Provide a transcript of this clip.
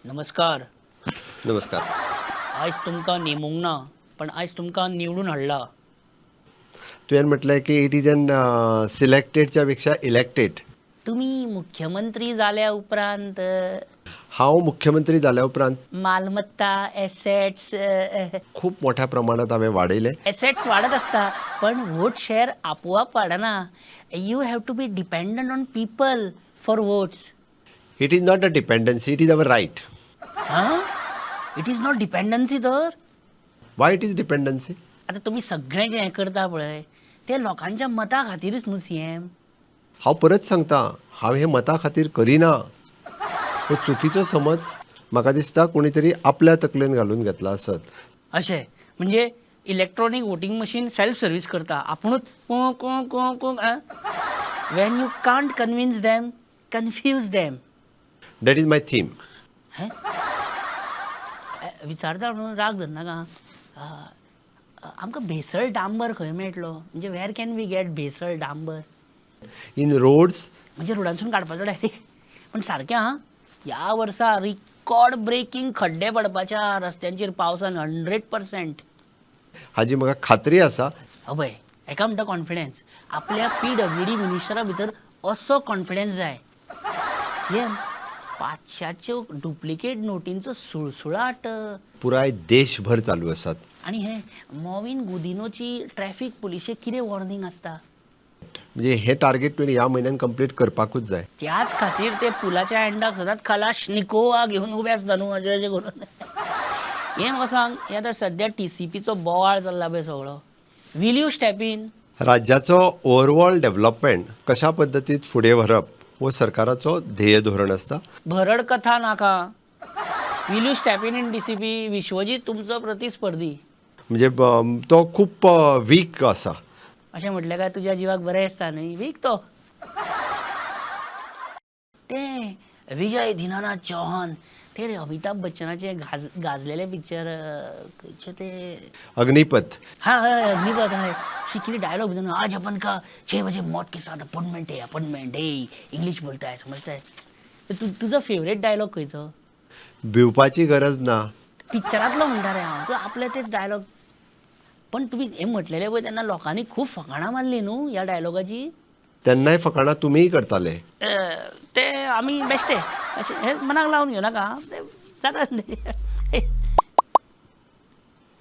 नमस्कार. नमस्कार. आज तुमका नेमूंक ना, पण आज तुमका निवडून हाडला. तुवें म्हटलें की इट इज एन सिलेक्टेडच्या पेक्षा इलेक्टेड. तुम्ही मुख्यमंत्री जाल्या उपरांत हांव मुख्यमंत्री जाल्या उपरांत मालमत्ता, एसेट्स खूप मोठ्या प्रमाणात हांवें वाडयले. एसेट्स वाढत असता, पण वोट शेअर आपोआप वाढना. You have to be dependent on people for votes. It is not a dependency, it is our right. हां, इट इज नॉट डिपेंडन्सी तर. Why it is dependency? आता तुम्ही सगळें जें हें करता पळय ते लोकांच्या मता खातीरच न्हू सीएम. हांव परत सांगता, हांव हे मता खातीर करिना. तो चुकीचो समज म्हाका दिसता कोणी तरी आपल्या तकलेन घालून घेतला आसत. अशें म्हणजे electronic voting machine self service करता आपुणूच को को को को Wien you can't convince them confuse them. That is my theme. हें विचारता म्हणून राग धरनाका. आमकां भेसळ डांबर खंय मेळटलो, म्हणजे वेर कॅन वी गेट भेसळ डांबर? इन रोड्स म्हणजे रोडांसून काडपाचो डायरेक्ट. पण सारकें हां, ह्या वर्सा रिकॉर्ड ब्रेकिंग खड्डे पडपाच्या रस्त्यांचेर पावसान 100%. हाजी म्हाका खात्री आसा. अभय हेका म्हणटा कॉन्फिडन्स. आपल्या PWD मिनिस्टरा भितर असो कॉन्फिडन्स जाय. सीएम 500च्यो डुप्लिकेट नोटींचो सुळसुळाट. पुराय देशभर चालू आसात. आणि हे मॉविन गुदिनोची ट्रॅफिक पुलिशेक कितें वॉर्निंग आसता? म्हणजे हे टार्गेट तुवें ह्या म्हयन्यान कंप्लीट करपाकूच जाय. त्याच खातीर ते पुलाच्या एंडाक सदांच कलाश्निकोवा घेवन उबे आसता न्हू अशें करून. हें म्हाका सांग, हे आतां सद्या TCPचो बोवाळ चल्ला पळय सगळो. Will you step in? राज्याचो ओवरऑल डेव्हलपमेंट कशा पद्दतीत फुडें व्हरप हो सरकाराचो ध्येय धोरण आसता. भरड कथा नाका. Will you step in DCP? Vishwajit तुमचो प्रतिस्पर्धी. म्हणजे तो खूप वीक आसा. अशें म्हटलें काय तुज्या जिवाक बरें दिसता न्ही? वीक तो. ते विजय दीनानाथ चौहान ते रे अमिताभ बच्चनाचे गाजलेले पिक्चर खंयचे ते अग्निपथ. हाँ अग्निपथ है. किती डायलॉग भितर आज अपन का 6 बजे मौत के साथ अपॉइंटमेंट है अपॉइंटमेंट है. इंग्लिश बोलता है समजता है. तुझा फेवरेट डायलॉग खंयचो? भिवपाची गरज ना. पिक्चरांतलो म्हणटा रे हांव. तूं आपले तेच डायलॉग. पण तुम्ही हे म्हटलेले पळय तेन्ना लोकांनी खूब फकाणां मारली न्हू ह्या डायलॉगाची. तेन्नाय फकाणां तुमीय करताले. ते आमी बेश्टे अशें हे मनाक लावन घेवनाका. ते जाता